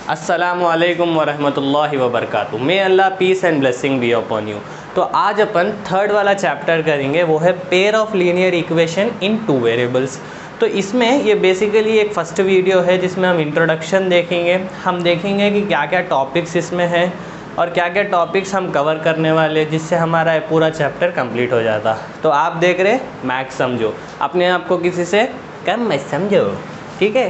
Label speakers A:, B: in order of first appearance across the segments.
A: अस्सलामुअलैकुम वरहमतुल्लाहि वबरकातुहू। May Allah peace and blessing be upon you. तो आज अपन थर्ड वाला चैप्टर करेंगे, वो है pair of linear equation in two variables. तो इसमें ये बेसिकली एक फ़र्स्ट वीडियो है जिसमें हम इंट्रोडक्शन देखेंगे। हम देखेंगे कि क्या क्या टॉपिक्स इसमें हैं और क्या क्या टॉपिक्स हम कवर करने वाले, जिससे हमारा ये पूरा चैप्टर कंप्लीट हो जाता। तो आप देख रहे मैथ्स समझो, अपने आप को किसी से कम मत समझो, ठीक है।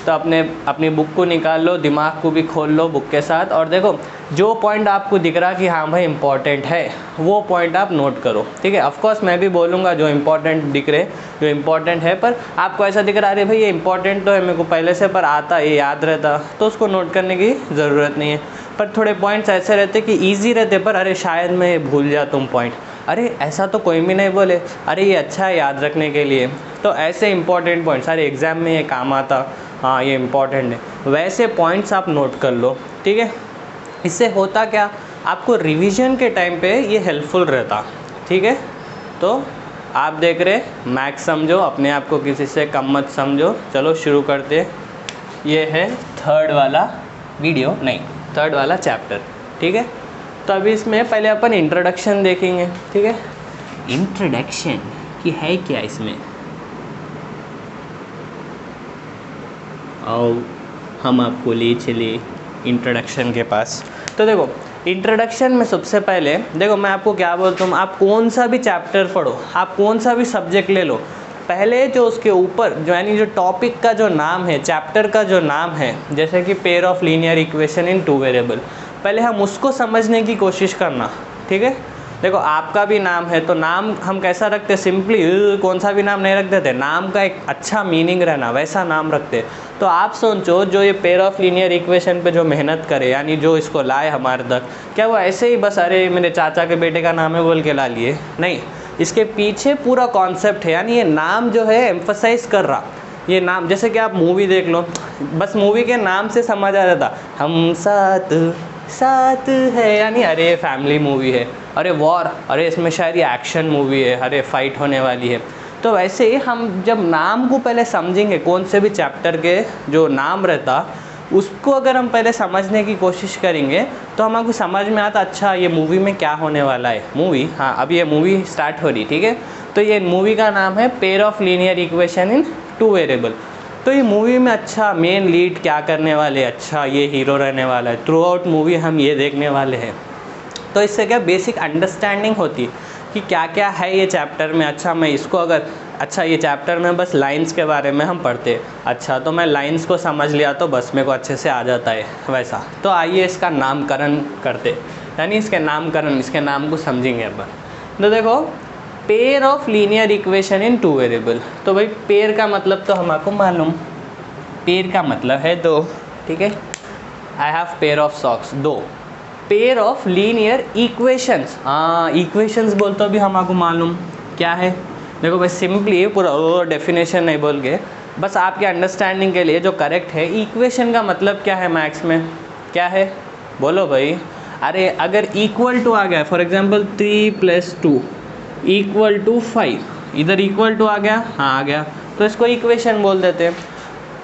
A: तो अपनी बुक को निकाल लो, दिमाग को भी खोल लो बुक के साथ, और देखो जो पॉइंट आपको दिख रहा कि हाँ भाई इम्पॉर्टेंट है, वो पॉइंट आप नोट करो, ठीक है। ऑफ कोर्स मैं भी बोलूँगा जो इम्पॉर्टेंट दिख रहे, जो इम्पॉर्टेंट है, पर आपको ऐसा दिख रहा अरे भाई ये इम्पॉर्टेंट तो है मेरे को पहले से, पर आता ये याद रहता, तो उसको नोट करने की ज़रूरत नहीं है। पर थोड़े पॉइंट्स ऐसे रहते कि ईजी रहते, पर अरे शायद मैं भूल जा तुम पॉइंट, अरे ऐसा तो कोई भी नहीं बोले, अरे ये अच्छा है याद रखने के लिए। तो ऐसे इंपॉर्टेंट पॉइंट्स सारे एग्ज़ाम में ये काम आता, हाँ ये इम्पॉर्टेंट है, वैसे पॉइंट्स आप नोट कर लो, ठीक है। इससे होता क्या, आपको रिवीजन के टाइम पे ये हेल्पफुल रहता, ठीक है। तो आप देख रहे मैथ्स समझो, अपने आप को किसी से कम मत समझो। चलो शुरू करते। ये है थर्ड वाला वीडियो, नहीं थर्ड वाला चैप्टर, ठीक है। तो अभी इसमें पहले अपन इंट्रोडक्शन देखेंगे, ठीक है। इंट्रोडक्शन कि है क्या इसमें, आओ हम आपको ले चले इंट्रोडक्शन के पास। तो देखो इंट्रोडक्शन में सबसे पहले देखो मैं आपको क्या बोलता हूँ, आप कौन सा भी चैप्टर पढ़ो, आप कौन सा भी सब्जेक्ट ले लो, पहले जो उसके ऊपर जो यानी जो टॉपिक का जो नाम है, चैप्टर का जो नाम है, जैसे कि pair of linear equation in two variable, पहले हम उसको समझने की कोशिश करना, ठीक है। देखो आपका भी नाम है, तो नाम हम कैसा रखते, सिंपली कौन सा भी नाम नहीं रख देते, नाम का एक अच्छा मीनिंग रहना वैसा नाम रखते। तो आप सोचो जो ये पेयर ऑफ लीनियर इक्वेशन पे जो मेहनत करे, यानी जो इसको लाए हमारे तक, क्या वो ऐसे ही बस अरे मेरे चाचा के बेटे का नाम है बोल के ला लिए? नहीं, इसके पीछे पूरा कॉन्सेप्ट है, यानी ये नाम जो है एम्फसाइज कर रहा। ये नाम जैसे कि आप मूवी देख लो, बस मूवी के नाम से समझ आ जाता हम साथ साथ है, यानी अरे फैमिली मूवी है, अरे वॉर, अरे इसमें शायद ये एक्शन मूवी है, अरे फाइट होने वाली है। तो वैसे ही हम जब नाम को पहले समझेंगे, कौन से भी चैप्टर के जो नाम रहता उसको अगर हम पहले समझने की कोशिश करेंगे, तो हमको समझ में आता अच्छा ये मूवी में क्या होने वाला है। मूवी, हाँ अभी ये मूवी स्टार्ट हो रही, ठीक है। तो ये मूवी का नाम है pair of linear equation in two variable. तो ये मूवी में अच्छा मेन लीड क्या करने वाले, अच्छा ये हीरो रहने वाला है, थ्रू आउट मूवी हम ये देखने वाले हैं। तो इससे क्या बेसिक अंडरस्टैंडिंग होती कि क्या क्या है ये चैप्टर में। अच्छा मैं इसको अगर, अच्छा ये चैप्टर में बस लाइंस के बारे में हम पढ़ते, अच्छा तो मैं लाइंस को समझ लिया तो बस मेरे को अच्छे से आ जाता है वैसा। तो आइए इसका नामकरण करते, यानी इसके नामकरण, इसके नाम को समझेंगे अपन। तो देखो pair of linear equation in two variable, तो भाई पेयर का मतलब तो हमको मालूम, पेयर का मतलब है दो, ठीक है। I have pair of socks, दो। पेयर ऑफ लीनियर इक्वेशंस, हाँ इक्वेशंस बोल तो भी हमको मालूम क्या है। देखो भाई सिंपली पूरा डेफिनेशन नहीं बोल के, बस आपके अंडरस्टैंडिंग के लिए जो करेक्ट है, इक्वेशन का मतलब क्या है मैथ्स में, क्या है बोलो भाई। अरे अगर इक्वल टू आ गया, फॉर एग्जांपल 3 + 2 = 5, इधर इक्वल टू आ गया, हाँ आ गया, तो इसको इक्वेशन बोल देते हैं।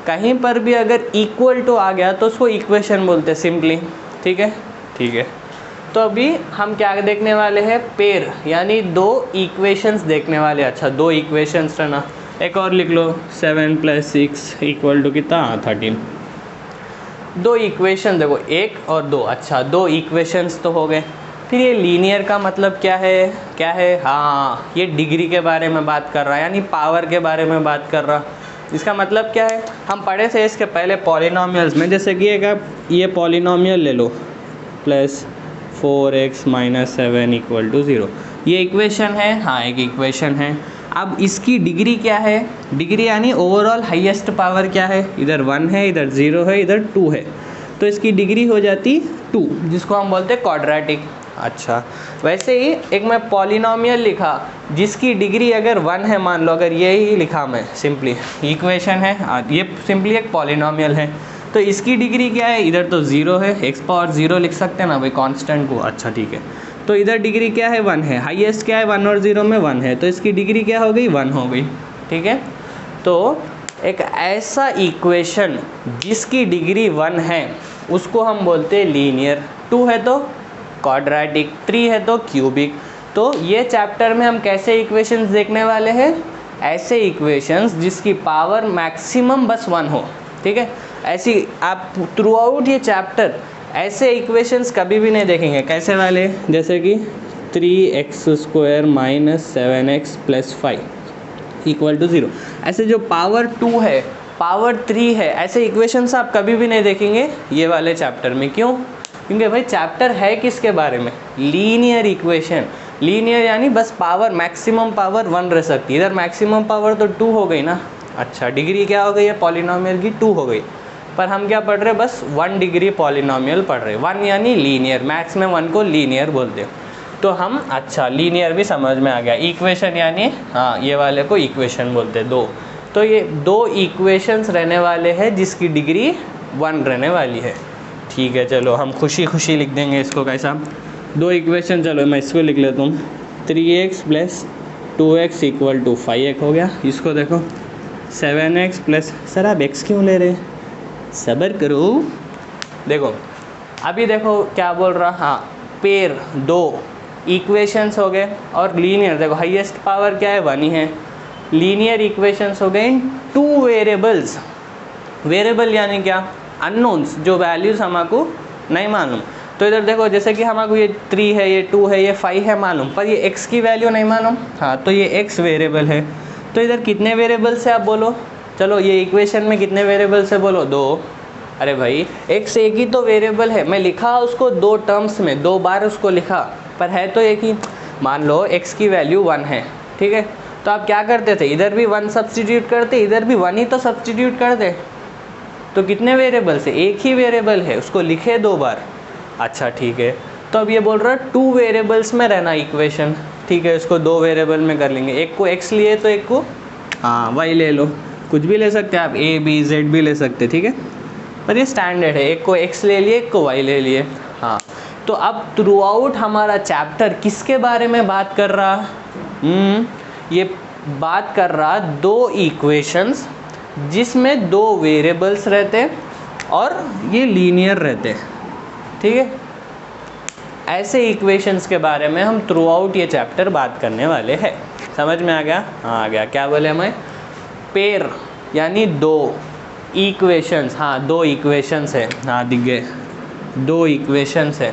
A: कहीं पर भी अगर इक्वल टू आ गया तो उसको इक्वेशन बोलते हैं सिंपली, ठीक है, ठीक है। तो अभी हम क्या देखने वाले हैं, पेयर, यानी दो इक्वेशंस देखने वाले। अच्छा दो इक्वेशंस रहना, एक और लिख लो 7 + 6 = कितना, 13। दो इक्वेशन देखो, एक और दो, अच्छा दो इक्वेशंस तो हो गए। फिर ये लीनियर का मतलब क्या है, क्या है, हाँ ये डिग्री के बारे में बात कर रहा है, यानी पावर के बारे में बात कर रहा। इसका मतलब क्या है, हम पढ़े थे इसके पहले पॉलिनोमियल्स में, जैसे कि एक आप ये पॉलिनोमियल ले लो +4x - 7 = 0, ये इक्वेशन है, हाँ एक इक्वेशन है। अब इसकी डिग्री क्या है, डिग्री यानी ओवरऑल हाईएस्ट पावर क्या है, इधर 1 है, इधर 0 है, इधर 2 है, तो इसकी डिग्री हो जाती 2, जिसको हम बोलते हैं क्वाड्रेटिक। अच्छा वैसे ही एक मैं पॉलिनोमियल लिखा जिसकी डिग्री अगर 1 है, मान लो अगर ये ही लिखा मैं, सिंपली इक्वेशन है, ये सिंपली एक पॉलिनोमियल है, तो इसकी डिग्री क्या है, इधर तो 0 है, x⁻0 लिख सकते हैं ना भाई कांस्टेंट को, अच्छा ठीक है। तो इधर डिग्री क्या है, 1 है, हाईएस्ट क्या है 1 और 0 में 1 है, तो इसकी डिग्री क्या हो गई, 1 हो गई, ठीक है। तो एक ऐसा इक्वेशन जिसकी डिग्री 1 है उसको हम बोलते हैं लीनियर, 2 है तो क्वाड्रेटिक, 3 है तो क्यूबिक। तो ये चैप्टर में हम कैसे इक्वेशंस देखने वाले हैं, ऐसे इक्वेशंस जिसकी पावर मैक्सिमम बस 1 हो, ठीक है। ऐसी आप थ्रू आउट ये चैप्टर ऐसे इक्वेशंस कभी भी नहीं देखेंगे। कैसे वाले, जैसे कि 3x² - 7x + 5 = 0, ऐसे जो पावर 2 है, पावर 3 है, ऐसे इक्वेशंस आप कभी भी नहीं देखेंगे ये वाले चैप्टर में। क्यों? क्योंकि भाई चैप्टर है किसके बारे में, लीनियर इक्वेशन। लीनियर यानी बस पावर, मैक्सिमम पावर 1 रह सकती है। इधर मैक्सिमम पावर तो 2 हो गई ना, अच्छा डिग्री क्या हो गई है पॉलिनोमियल की, 2 हो गई। पर हम क्या पढ़ रहे, बस 1 डिग्री पॉलिनोमियल पढ़ रहे, 1 यानी लीनियर, मैथ्स में 1 को लीनियर बोलते हैं। तो हम, अच्छा लीनियर भी समझ में आ गया, इक्वेशन यानी हाँ ये वाले को इक्वेशन बोलते हैं, 2। तो ये 2 इक्वेशंस रहने वाले हैं जिसकी डिग्री 1 रहने वाली है, ठीक है। चलो हम खुशी खुशी लिख देंगे इसको। कैसा, 2 इक्वेशन, चलो मैं इसको लिख लेता हूँ, 3x + 2x = 5x हो गया। इसको देखो 7x + सर आप x क्यों ले रहे, सब्र करो। देखो अभी देखो क्या बोल रहा, हाँ पेयर 2 इक्वेशंस हो गए, और लीनियर देखो हाईएस्ट पावर क्या है, 1 ही है। लीनियर इक्वेशंस हो गए इन 2 वेरिएबल्स। वेरिएबल यानी क्या, अननोन्स, जो वैल्यूज़ हमको नहीं मालूम। तो इधर देखो जैसे कि हमको ये 3 है, ये 2 है, ये 5 है मालूम, पर ये x की वैल्यू नहीं मालूम। हाँ तो ये x वेरिएबल है। तो इधर कितने वेरिएबल से आप बोलो, चलो ये इक्वेशन में कितने वेरिएबल से बोलो, 2। अरे भाई x एक ही तो वेरिएबल है, मैं लिखा उसको 2 टर्म्स में, 2 बार उसको लिखा, पर है तो एक ही। मान लो x की वैल्यू 1 है, ठीक है। तो आप क्या करते थे, इधर भी 1 सब्सटीट्यूट करते, इधर भी 1 ही तो सब्सटीट्यूट कर दे। तो कितने वेरिएबल से, एक ही वेरिएबल है, उसको लिखे 2 बार। अच्छा ठीक है। तो अब ये बोल रहा है 2 वेरिएबल्स में रहना इक्वेशन, ठीक है। इसको 2 वेरिएबल में कर लेंगे, एक को x लिए तो एक को हाँ y ले लो, कुछ भी ले सकते हैं आप, a b z भी ले सकते, ठीक है। पर ये स्टैंडर्ड है, एक को x ले लिए, एक को y ले लिए। हाँ तो अब थ्रू आउट हमारा चैप्टर किसके बारे में बात कर रहा, ये बात कर रहा 2 इक्वेशंस जिसमें 2 वेरिएबल्स रहते और ये लीनियर रहते, ठीक है। ऐसे इक्वेशंस के बारे में हम थ्रू आउट ये चैप्टर बात करने वाले हैं। समझ में आ गया, हाँ आ गया। क्या बोले हमें, पेयर यानी 2 इक्वेशंस, हाँ 2 इक्वेशंस है, हाँ दिख गए, 2 इक्वेशंस है,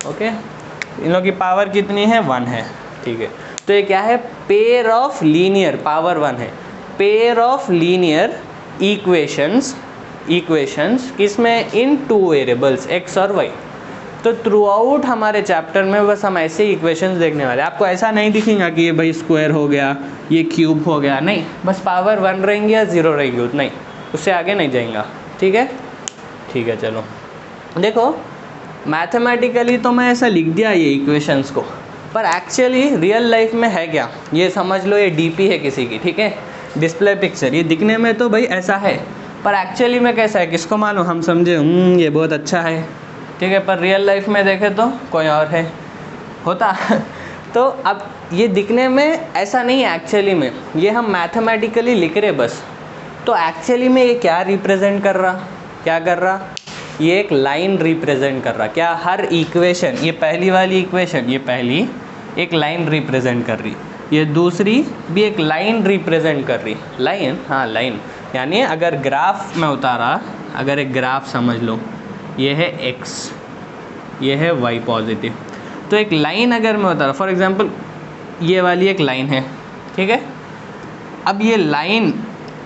A: ओके। इन लोगों की पावर कितनी है, 1 है, ठीक है। तो ये क्या है, पेयर ऑफ लीनियर, पावर 1 है, पेयर ऑफ लीनियर इक्वेशंस किसमें, इन 2 वेरिएबल्स x और y। तो थ्रू आउट हमारे चैप्टर में बस हम ऐसे इक्वेशंस देखने वाले। आपको ऐसा नहीं दिखेगा कि ये भाई स्क्वायर हो गया, ये क्यूब हो गया, नहीं, बस पावर 1 रहेंगे या 0 रहेंगी, उतना ही, उससे आगे नहीं जाएगा, ठीक है। ठीक है चलो देखो, मैथमेटिकली तो मैं ऐसा लिख दिया ये इक्वेशंस को, पर एक्चुअली रियल लाइफ में है क्या, ये समझ लो, ये डीपी है किसी की, ठीक है, डिस्प्ले पिक्चर। ये दिखने में तो भाई ऐसा है, पर एक्चुअली में कैसा है किसको मालूम। हम समझे ये बहुत अच्छा है, ठीक है, पर रियल लाइफ में देखे तो कोई और है होता तो अब ये दिखने में ऐसा नहीं है, एक्चुअली में ये हम मैथमेटिकली लिख रहे बस। तो एक्चुअली में ये क्या रिप्रेजेंट कर रहा, क्या कर रहा, ये एक लाइन रिप्रेजेंट कर रहा। क्या, हर इक्वेशन, ये पहली वाली इक्वेशन, ये पहली एक लाइन रिप्रेजेंट कर रही, ये दूसरी भी एक लाइन रिप्रेजेंट कर रही। लाइन, हाँ लाइन, यानी अगर ग्राफ में उतारा, अगर एक ग्राफ समझ लो, ये है x, ये है y पॉजिटिव, तो एक लाइन अगर मैं उतारा, फॉर एग्जांपल ये वाली एक लाइन है, ठीक है। अब ये लाइन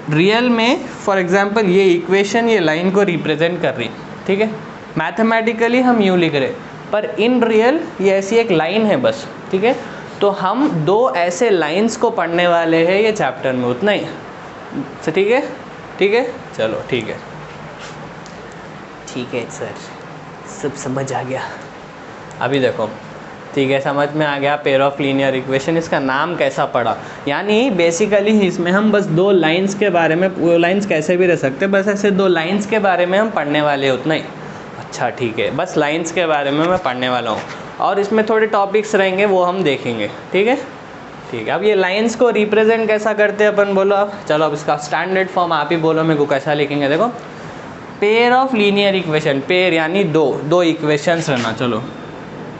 A: रियल में, फॉर एग्जांपल ये इक्वेशन ये लाइन को रिप्रेजेंट कर रही, ठीक है। मैथमेटिकली हम यूँ लिख रहे, पर इन रियल ये ऐसी एक लाइन है बस, ठीक है। तो हम 2 ऐसे लाइंस को पढ़ने वाले हैं ये चैप्टर में, उतना ही, ठीक है, ठीक है, चलो ठीक है, ठीक है सर, सब समझ आ गया। अभी देखो, ठीक है, समझ में आ गया पेयर ऑफ लीनियर इक्वेशन, इसका नाम कैसा पड़ा, यानी बेसिकली इसमें हम बस 2 लाइंस के बारे में, वो लाइंस कैसे भी रह सकते, बस ऐसे 2 लाइंस के बारे में हम पढ़ने वाले, उतना ही। अच्छा ठीक है, बस लाइंस के बारे में मैं पढ़ने वाला हूँ, और इसमें थोड़े टॉपिक्स रहेंगे वो हम देखेंगे, ठीक है, ठीक है, अब ये लाइंस को रिप्रेजेंट कैसा करते हैं अपन, बोलो अब, चलो अब इसका स्टैंडर्ड फॉर्म आप ही बोलो मेरे को कैसा लिखेंगे। देखो pair of linear equation, pair यानी दो इक्वेशंस रहना। चलो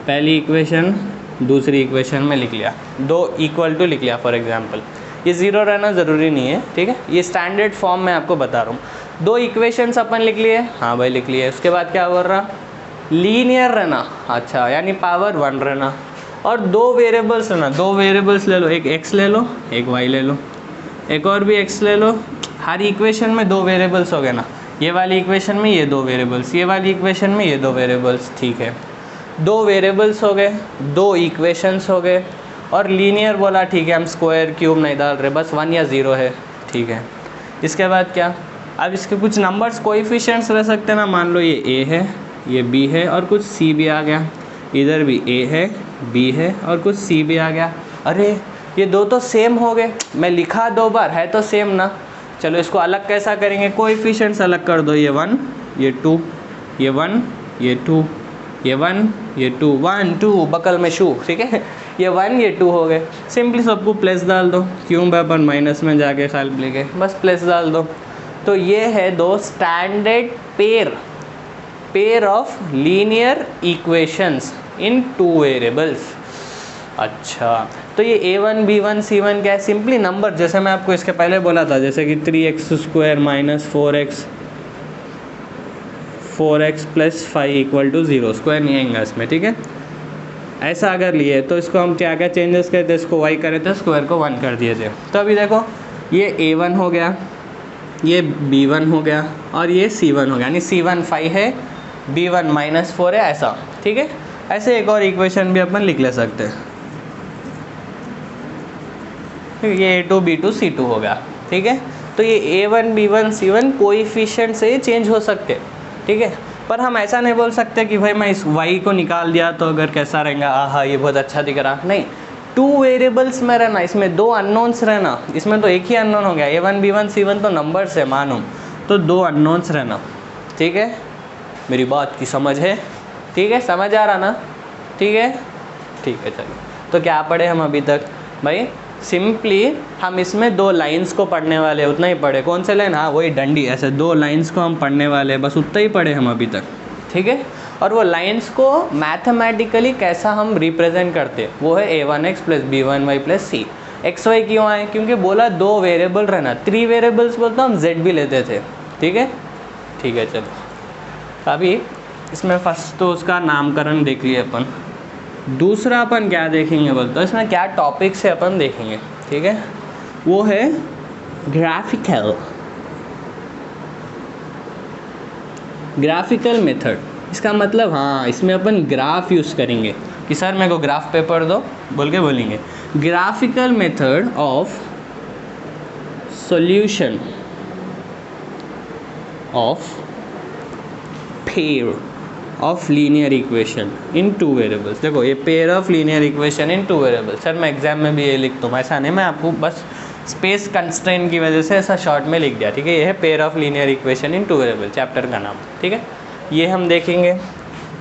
A: पहली इक्वेशन दूसरी इक्वेशन में लिख लिया, 2 इक्वल टू लिख लिया फॉर एग्जांपल। ये ज़ीरो रहना ज़रूरी नहीं है, ठीक है, ये स्टैंडर्ड फॉर्म में आपको बता रहा हूँ। 2 इक्वेशंस अपन लिख लिए, हाँ भाई लिख लिए। उसके बाद क्या बोल रहा, लीनियर रहना, अच्छा यानी पावर 1 रहना, और 2 वेरिएबल्स रहना। 2 वेरिएबल्स ले लो, एक x ले लो एक y ले लो, एक और भी x ले लो। हर इक्वेशन में 2 वेरिएबल्स हो गए ना, ये वाली इक्वेशन में ये 2 वेरिएबल्स, ये वाली इक्वेशन में ये 2 वेरिएबल्स, ठीक है। 2 वेरिएबल्स हो गए, 2 इक्वेशंस हो गए, और लीनियर बोला, ठीक है, हम स्क्वायर क्यूब नहीं डाल रहे, बस 1 या 0 है, ठीक है। इसके बाद क्या, अब इसके कुछ नंबर्स कोएफिशिएंट्स रह सकते हैं ना, मान लो ये a है, ये b है, और कुछ c भी आ गया, इधर भी a है b है और कुछ c भी आ गया। अरे ये 2 तो सेम हो गए, मैं लिखा 2 बार, है तो सेम ना। चलो इसको अलग कैसा करेंगे, कोएफिशिएंट्स अलग कर दो, ये 1 ये 2, ये 1 ये 2, ये 1 ये 2, 1 2 बकल में शू, ठीक है, ये 1 ये 2 हो गए। सिंपली सबको प्लस डाल दो, क्यों भाई अपन माइनस में जाके साल लेके, बस प्लस डाल दो। तो ये है 2 standard pair of linear equations in 2 variables. अच्छा, तो ये a1 b1 c1 क्या है, सिंपली नंबर, जैसे मैं आपको इसके पहले बोला था, जैसे कि 3x² minus 4x plus 5 equal to 0, square नहीं आएगा इसमें, ठीक है। ऐसा अगर लिए तो इसको हम क्या क्या चेंजेस करते, इसको y करे थे, स्क्वायर को 1 कर दिए थे। तो अभी देखो ये a1 हो गया, ये b1 हो गया, और ये c1 हो गया, यानी c1 5 है, b1 -4 है, ऐसा, ठीक है। ऐसे एक और इक्वेशन भी अपन लिख ले सकते हैं, ये a2 b2 c2 हो गया, ठीक है। तो ये a1 b1 c1 कोएफिशिएंट से चेंज हो सकते, ठीक है। पर हम ऐसा नहीं बोल सकते कि भाई मैं इस y को निकाल दिया तो अगर कैसा रहेगा, आहा ये बहुत अच्छा दिख रहा, नहीं। 2 वेरिएबल्स में रहना, इसमें 2 अननोन्स रहना, इसमें तो एक ही अननोन हो गया, a1 b1 c1 तो नंबर्स है मानो, तो 2 अननोन्स रहना, ठीक है। मेरी बात की समझ है, ठीक है, समझ आ रहा ना, ठीक है, ठीक है। चलो तो क्या पढ़े हम अभी तक भाई, सिंपली हम इसमें 2 लाइंस को पढ़ने वाले, उतना ही पढ़े। कौन से लाइन, हाँ वही डंडी, ऐसे 2 लाइंस को हम पढ़ने वाले, बस उतना ही पढ़े हम अभी तक, ठीक है। और वो लाइंस को मैथमेटिकली कैसा हम रिप्रेजेंट करते, वो है a1x plus b1y plus c। xy क्यों आए, क्योंकि बोला 2 वेरिएबल रहना, 3 वेरिएबल्स बोलते हम z भी लेते थे, ठीक है, ठीक है। चलो अभी इसमें फर्स्ट तो उसका नामकरण देख लिए अपन, दूसरा अपन क्या देखेंगे बोलते हैं, इसमें क्या टॉपिक्स है अपन देखेंगे, ठीक है। वो है ग्राफिकल मेथड। इसका मतलब, हाँ इसमें अपन ग्राफ यूज़ करेंगे कि सर मेरे को ग्राफ पेपर दो बोल के बोलेंगे। Graphical method of solution of pair of linear equation in 2 variables. देखो ये pair of linear equation in 2 variables, sir मैं एग्जाम में भी ये लिख दूँ, ऐसा नहीं, मैं आपको बस स्पेस कंस्ट्रेंट की वजह से ऐसा शॉर्ट में लिख दिया, ठीक है। ये है pair of linear equation in 2 variable, chapter का नाम, ठीक है। ये हम देखेंगे,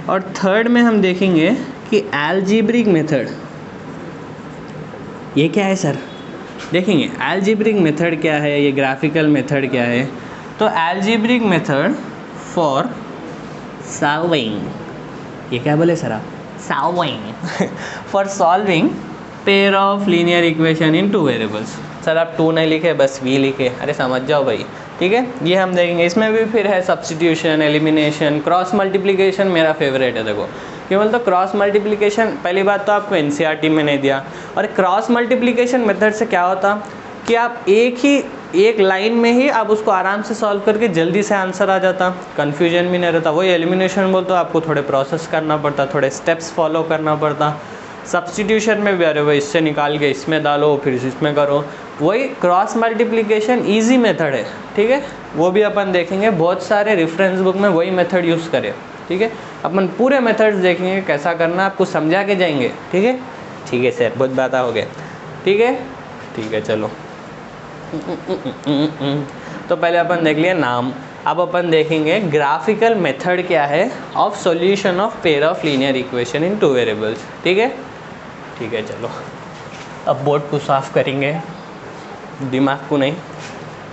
A: और थर्ड में हम देखेंगे कि एल्जेब्रिक मेथड। ये क्या है सर, देखेंगे एल्जेब्रिक मेथड क्या है, ये ग्राफिकल मेथड क्या है। तो एल्जेब्रिक मेथड फॉर सॉल्विंग, ये क्या बोले सर आप, solving for solving pair of linear equation in 2 variables. Sir आप 2 नहीं लिखे, बस v लिखे, अरे समझ जाओ भाई, ठीक है। ये हम देखेंगे, इसमें भी फिर है सब्स्टिट्यूशन, एलिमिनेशन, क्रॉस मल्टीप्लिकेशन मेरा फेवरेट है। देखो केवल तो क्रॉस मल्टीप्लिकेशन, पहली बात तो आपको एनसीईआरटी में नहीं दिया, और क्रॉस मल्टीप्लिकेशन मेथड से क्या होता कि आप एक लाइन में ही आप उसको आराम से सॉल्व करके जल्दी से आंसर आ जाता, कन्फ्यूजन भी नहीं रहता। वही एलिमिनेशन बोलते आपको थोड़े प्रोसेस करना पड़ता, थोड़े स्टेप्स फॉलो करना पड़ता। सब्स्टिट्यूशन में भी अरे भाई इससे निकाल के इसमें डालो फिर इसमें करो। वही क्रॉस मल्टीप्लिकेशन ईजी मेथड है, ठीक है, वो भी अपन देखेंगे। बहुत सारे रेफरेंस बुक में वही मेथड यूज़ करें, ठीक है। अपन पूरे मेथड्स देखेंगे कैसा करना, आपको समझा के जाएंगे, ठीक है, ठीक है सर, बहुत बात हो गया, ठीक है, ठीक है। चलो तो पहले अपन देख लिया नाम, अब अपन देखेंगे ग्राफिकल मेथड क्या है of solution of pair of linear equation in 2 variables, ठीक है, ठीक है। चलो अब बोर्ड को साफ़ करेंगे, दिमाग को नहीं।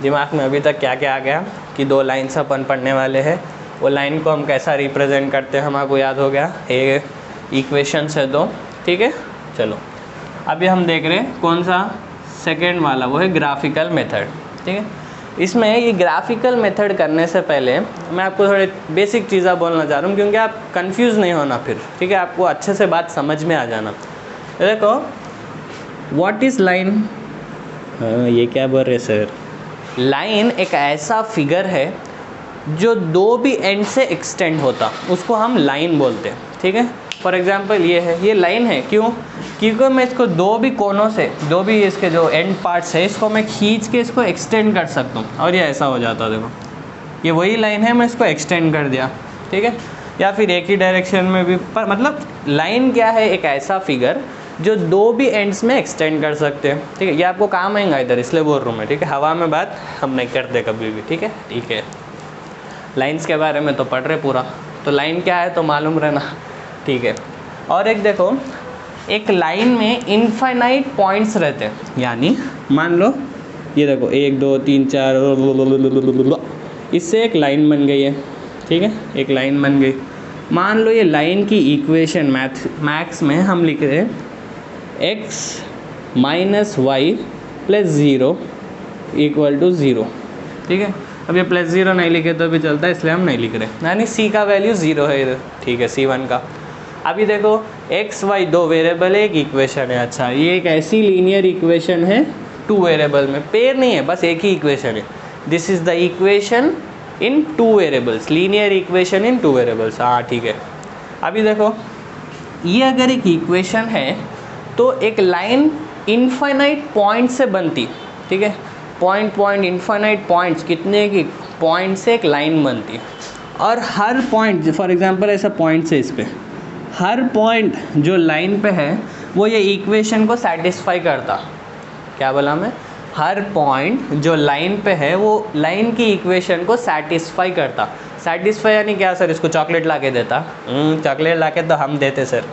A: दिमाग में अभी तक क्या क्या आ गया कि 2 लाइन्स अपन पढ़ने वाले हैं। वो लाइन को हम कैसा रिप्रेजेंट करते हैं हमको याद हो गया, ये इक्वेशंस है 2, ठीक है। चलो अभी हम देख रहे हैं कौन सा, सेकेंड वाला, वो है ग्राफिकल मेथड, ठीक है। इसमें ये ग्राफिकल मेथड करने से पहले मैं आपको थोड़े बेसिक चीज़ें बोलना चाह रहा हूँ, क्योंकि आप कंफ्यूज नहीं होना फिर, ठीक है। आपको अच्छे से बात समझ में आ जाना। देखो व्हाट इज़ लाइन, ये क्या बोल रहे सर। लाइन एक ऐसा फिगर है जो 2 भी एंड से एक्सटेंड होता, उसको हम लाइन बोलते हैं, ठीक है। फॉर एग्जांपल ये है, ये लाइन है, क्यों? क्योंकि मैं इसको 2 भी कोनों से, 2 भी इसके जो एंड पार्ट्स है, इसको मैं खींच के इसको एक्सटेंड कर सकता हूँ और ये ऐसा हो जाता। देखो ये वही लाइन है, मैं इसको एक्सटेंड कर दिया, ठीक है। या फिर एक ही डायरेक्शन में भी, पर मतलब लाइन क्या है, एक ऐसा फिगर जो 2 भी एंड्स में एक्सटेंड कर सकते हैं, ठीक है। ये आपको काम आएगा इधर, इसलिए बोल रहा हूँ मैं, ठीक है। हवा में बात हम नहीं करते कभी भी, ठीक है, ठीक है। लाइंस के बारे में तो पढ़ रहे पूरा, तो लाइन क्या है तो मालूम रहना, ठीक है। और एक देखो, एक लाइन में इनफाइनाइट पॉइंट्स रहते हैं, यानी मान लो ये देखो 1 2 3 4, इससे एक लाइन बन गई है, ठीक है, एक लाइन बन गई। मान लो ये लाइन की इक्वेशन मैथ्स में हम लिख रहे हैं x minus y plus 0 equal to 0, ठीक है। अब ये प्लस 0 नहीं लिखे तो भी चलता है, इसलिए हम नहीं लिख रहे, यानी c का वैल्यू 0 है इधर, ठीक है, c1 का। अभी देखो x y 2 वेरिएबल है, एक इक्वेशन है। अच्छा, ये एक ऐसी लीनियर इक्वेशन है 2 वेरिएबल में, पेयर नहीं है, बस एक ही इक्वेशन है। This is the equation in 2 variables, linear equation in 2 variables, हाँ ठीक है। अभी देखो ये अगर एक इक्वेशन है तो एक लाइन इनफाइनाइट पॉइंट से बनती, ठीक है। पॉइंट इनफाइनाइट पॉइंट्स, कितने की पॉइंट से एक लाइन बनती, और हर पॉइंट, फॉर एग्जांपल ऐसा पॉइंट है इस पर, हर पॉइंट जो लाइन पे है वो ये इक्वेशन को सेटिस्फाई करता। क्या बोला मैं? हर पॉइंट जो लाइन पे है वो लाइन की इक्वेशन को सेटिस्फाई करता। सेटिस्फाई यानी क्या सर? इसको चॉकलेट ला के देता? चॉकलेट ला के तो हम देते सर।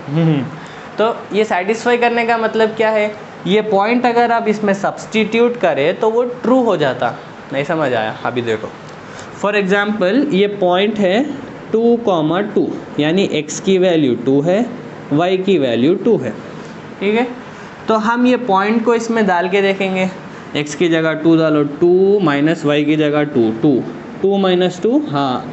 A: तो ये सेटिस्फाई करने का मतलब क्या है? ये पॉइंट अगर आप इसमें सब्सटीट्यूट करें तो वो ट्रू हो जाता। नहीं समझ आया? अभी देखो, फॉर एग्जांपल ये पॉइंट है 2,2, यानी x की वैल्यू 2 है, y की वैल्यू 2 है, ठीक है। तो हम ये पॉइंट को इसमें डाल के देखेंगे, x की जगह 2 डालो, 2 माइनस वाई की जगह 2 माइनस 2, हाँ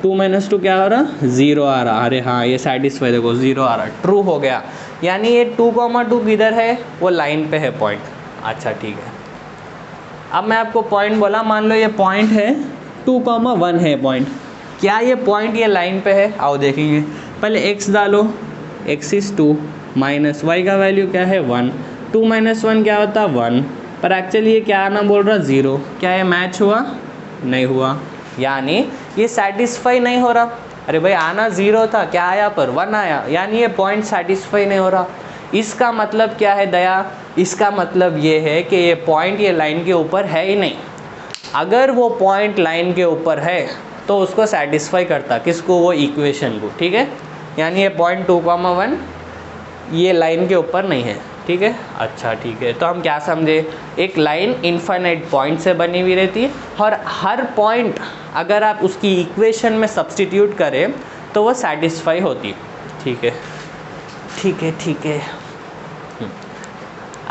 A: 2 माइनस 2 क्या हो रहा? 0 आ रहा। अरे हाँ, ये सेटिस्फाई, देखो 0 आ रहा, ट्रू हो गया। यानी ये 2,2 किधर है? वो लाइन पे है पॉइंट। अच्छा ठीक है, अब मैं आपको पॉइंट बोला, मान लो ये पॉइंट है 2,1 है पॉइंट। क्या ये पॉइंट ये लाइन पे है? आओ देखेंगे। पहले x डालो, x इज़ 2, माइनस y का वैल्यू क्या है? 1, 2 माइनस 1 क्या होता? 1, पर एक्चुअली ये क्या आना बोल रहा? 0। क्या ये मैच हुआ? नहीं हुआ, यानी ये सेटिस्फाई नहीं हो रहा। अरे भाई आना 0 था, क्या आया पर 1 आया, यानी ये पॉइंट सेटिस्फाई नहीं हो रहा। इसका मतलब क्या है दया? इसका मतलब ये है कि ये पॉइंट ये लाइन के ऊपर है ही नहीं। अगर वो पॉइंट लाइन के ऊपर है तो उसको सेटिस्फाई करता, किसको? वो इक्वेशन को, ठीक है। यानी ये पॉइंट 2,1 ये लाइन के ऊपर नहीं है, ठीक है। अच्छा ठीक है, तो हम क्या समझे? एक लाइन इनफाइनाइट पॉइंट से बनी हुई रहती है और हर पॉइंट अगर आप उसकी इक्वेशन में सब्सटीट्यूट करें तो वो सेटिस्फाई होती, ठीक है, ठीक है, ठीक है।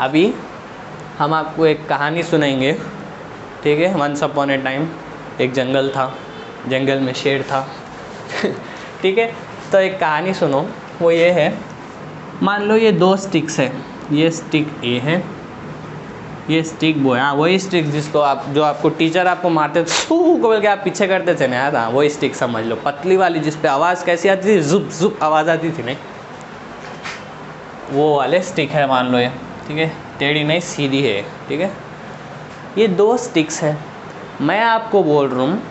A: अभी हम आपको एक कहानी सुनाएंगे, ठीक है। वंस अपॉन ए टाइम एक जंगल था, जंगल में शेर था ठीक है। तो एक कहानी सुनो, वो ये है, मान लो ये 2 स्टिक्स है, ये स्टिक ए है, ये स्टिक बो है। हाँ वही स्टिक जिसको आप, जो आपको टीचर आपको मारते थे को बोल के आप पीछे करते थे ना यार, हाँ वही स्टिक समझ लो, पतली वाली जिस पे आवाज़ कैसी आती थी? जुप जुप आवाज़ आती थी, नहीं वो वाले स्टिक है मान लो ये, ठीक है। टेढ़ी नहीं, सीधी है, ठीक है। ये 2 स्टिक्स है। मैं आपको बोल रहा हूँ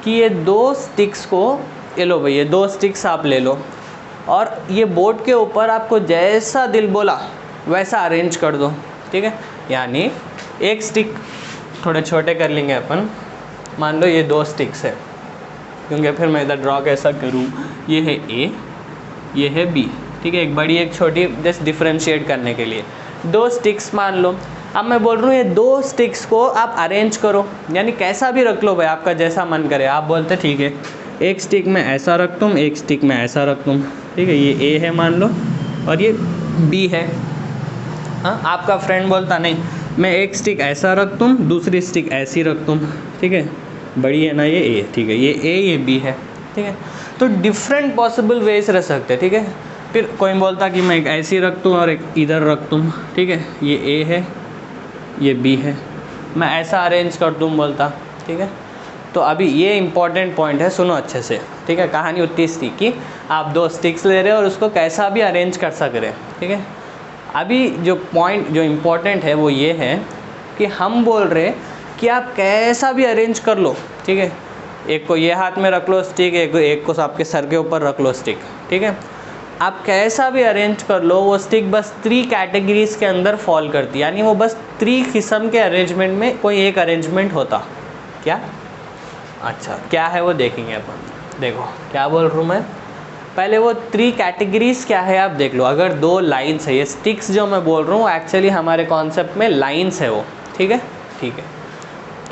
A: कि ये 2 स्टिक्स को, ये लो भाई, ये 2 स्टिक्स आप ले लो और ये बोर्ड के ऊपर आपको जैसा दिल बोला वैसा अरेंज कर दो, ठीक है। यानी एक स्टिक थोड़े छोटे कर लेंगे अपन, मान लो ये 2 स्टिक्स है, क्योंकि फिर मैं इधर ड्रॉ कैसा करूँ? ये है ए, ये है बी, ठीक है। एक बड़ी एक छोटी, जस्ट डिफ्रेंशिएट करने के लिए। 2 स्टिक्स मान लो। अब मैं बोल रहा हूँ ये 2 स्टिक्स को आप अरेंज करो, यानी कैसा भी रख लो भाई, आपका जैसा मन करे। आप बोलते ठीक है एक स्टिक में ऐसा रख तुम, एक स्टिक में ऐसा रख तुम, ठीक है, ये ए है मान लो और ये बी है। हाँ, आपका फ्रेंड बोलता नहीं मैं एक स्टिक ऐसा रख तुम, दूसरी स्टिक ऐसी रख तुम, ठीक है, बड़ी है ना ये ए, ठीक है, ये ए ये बी है, ठीक है। तो डिफरेंट पॉसिबल वेज रह सकते हैं, ठीक है। फिर कोई बोलता कि मैं एक ऐसी रख दूँ और एक इधर रख दूँ, ठीक है, ये ए है ये बी है, मैं ऐसा अरेंज कर दूँ बोलता, ठीक है। तो अभी ये इम्पॉर्टेंट पॉइंट है, सुनो अच्छे से, ठीक है। कहानी उतनी सी कि आप 2 स्टिक्स ले रहे हो और उसको कैसा भी अरेंज कर सक रहे, ठीक है। अभी जो पॉइंट जो इम्पोर्टेंट है वो ये है कि हम बोल रहे कि आप कैसा भी अरेंज कर लो, ठीक है। एक को ये हाथ में रख लो स्टिक, एक को आपके सर के ऊपर रख लो स्टिक, ठीक है। आप कैसा भी अरेंज कर लो, वो स्टिक बस 3 कैटेगरीज के अंदर फॉल करती है, यानी वो बस 3 किस्म के अरेंजमेंट में कोई एक अरेंजमेंट होता। क्या? अच्छा, क्या है वो देखेंगे अपन। देखो क्या बोल रहा हूँ मैं, पहले वो 3 कैटेगरीज क्या है आप देख लो। अगर 2 लाइन्स है, ये स्टिक्स जो मैं बोल रहा हूँ एक्चुअली हमारे कॉन्सेप्ट में लाइन्स है वो, ठीक है, ठीक है।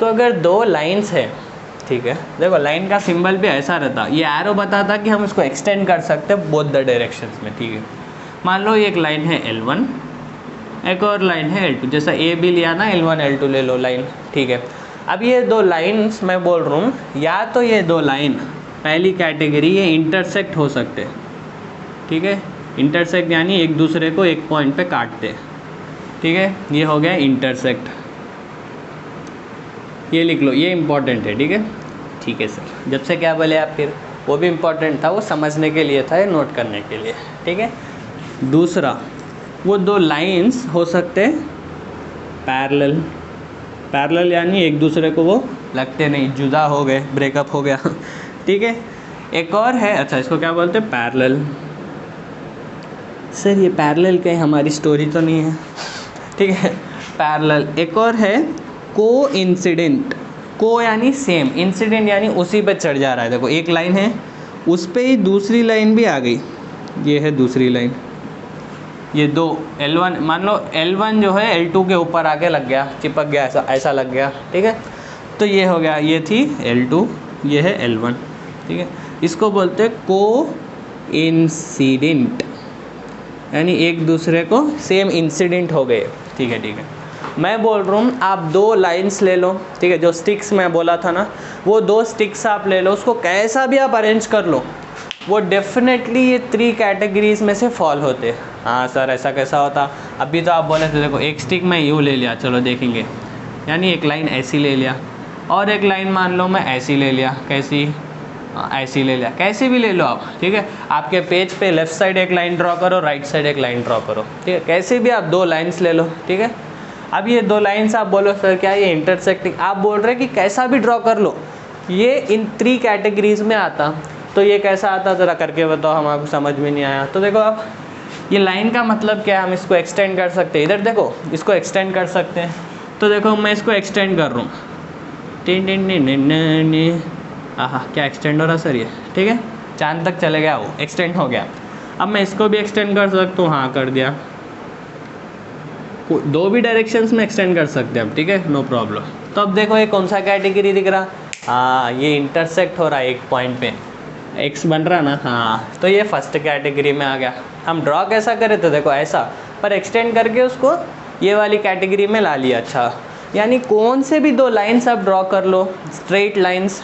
A: तो अगर 2 लाइन्स है, ठीक है, देखो लाइन का सिंबल भी ऐसा रहता, ये एरो बताता कि हम इसको एक्सटेंड कर सकते हैं बोथ द डायरेक्शंस में, ठीक है। मान लो एक लाइन है L1, एक और लाइन है L2, जैसा ए बी लिया ना, L1 L2 ले लो लाइन, ठीक है। अब ये 2 लाइन्स मैं बोल रहा हूँ, या तो ये 2 लाइन पहली कैटेगरी ये इंटरसेक्ट हो सकते, ठीक है, इंटरसेक्ट यानी एक दूसरे को एक पॉइंट पे काटते, ठीक है, ये हो गया इंटरसेक्ट, ये लिख लो, ये इम्पॉर्टेंट है, ठीक है, ठीक है सर। जब से क्या बोले आप, फिर वो भी इम्पॉर्टेंट था, वो समझने के लिए था, ये नोट करने के लिए, ठीक है। दूसरा, वो 2 लाइंस हो सकते हैं पैरेलल, पैरेलल यानी एक दूसरे को वो लगते नहीं, जुदा हो गए, ब्रेकअप हो गया, ठीक है। एक और है, अच्छा इसको क्या बोलते हैं, पैरेलल। सर ये पैरेलल कहीं हमारी स्टोरी तो नहीं है, ठीक है, पैरेलल। एक और है को इंसिडेंट, को यानी सेम, इंसिडेंट यानी उसी पे चढ़ जा रहा है। देखो एक लाइन है, उस पे ही दूसरी लाइन भी आ गई, ये है दूसरी लाइन, ये 2 L1 मान लो, L1 जो है L2 के ऊपर आके लग गया, चिपक गया, ऐसा ऐसा लग गया, ठीक है। तो ये हो गया, ये थी L2, ये है L1, ठीक है। इसको बोलते हैं को इंसिडेंट, यानी एक दूसरे को सेम इंसिडेंट हो गए, ठीक है, ठीक है। मैं बोल रहा हूँ आप 2 लाइंस ले लो, ठीक है, जो स्टिक्स मैं बोला था ना, वो 2 स्टिक्स आप ले लो, उसको कैसा भी आप अरेंज कर लो, वो डेफिनेटली ये 3 कैटेगरीज में से फॉल होते। हाँ सर ऐसा कैसा होता, अभी तो आप बोले थे, देखो एक स्टिक मैं यूँ ले लिया, चलो देखेंगे, यानी एक लाइन ऐसी ले लिया और एक लाइन मान लो मैं ऐसी ले लिया, कैसी, ऐसी ले लिया, कैसी भी ले लो आप, ठीक है। आपके पेज पे लेफ़्ट साइड एक लाइन ड्रॉ करो, राइट साइड एक लाइन ड्रॉ करो, ठीक है, कैसे भी आप 2 लाइन्स ले लो, ठीक है। अब ये 2 लाइन्स आप बोलो सर क्या ये इंटरसेक्टिंग, आप बोल रहे कि कैसा भी ड्रॉ कर लो, ये इन 3 कैटेगरीज में आता। तो ये कैसा आता ज़रा करके बताओ, हमारे समझ में नहीं आया। तो देखो आप, ये लाइन का मतलब क्या है, हम इसको एक्सटेंड कर सकते हैं, इधर देखो इसको एक्सटेंड कर सकते हैं। तो देखो मैं इसको एक्सटेंड कर रहा हूँ, आहा क्या एक्सटेंड हो रहा सर ये, ठीक है, चांद तक चले गया, वो एक्सटेंड हो गया। अब मैं इसको भी एक्सटेंड कर सकता हूँ, हाँ कर दिया, 2 भी डायरेक्शंस में एक्सटेंड कर सकते हैं अब, ठीक है, नो प्रॉब्लम। तो अब देखो ये कौन सा कैटेगरी दिख रहा, हाँ ये इंटरसेक्ट हो रहा है एक पॉइंट पे, एक्स बन रहा ना, हाँ तो ये फर्स्ट कैटेगरी में आ गया। हम ड्रॉ कैसा करे थे, देखो ऐसा, पर एक्सटेंड करके उसको ये वाली कैटेगरी में ला लिया। अच्छा, यानी कौन से भी 2 लाइन्स आप ड्रॉ कर लो, स्ट्रेट लाइन्स,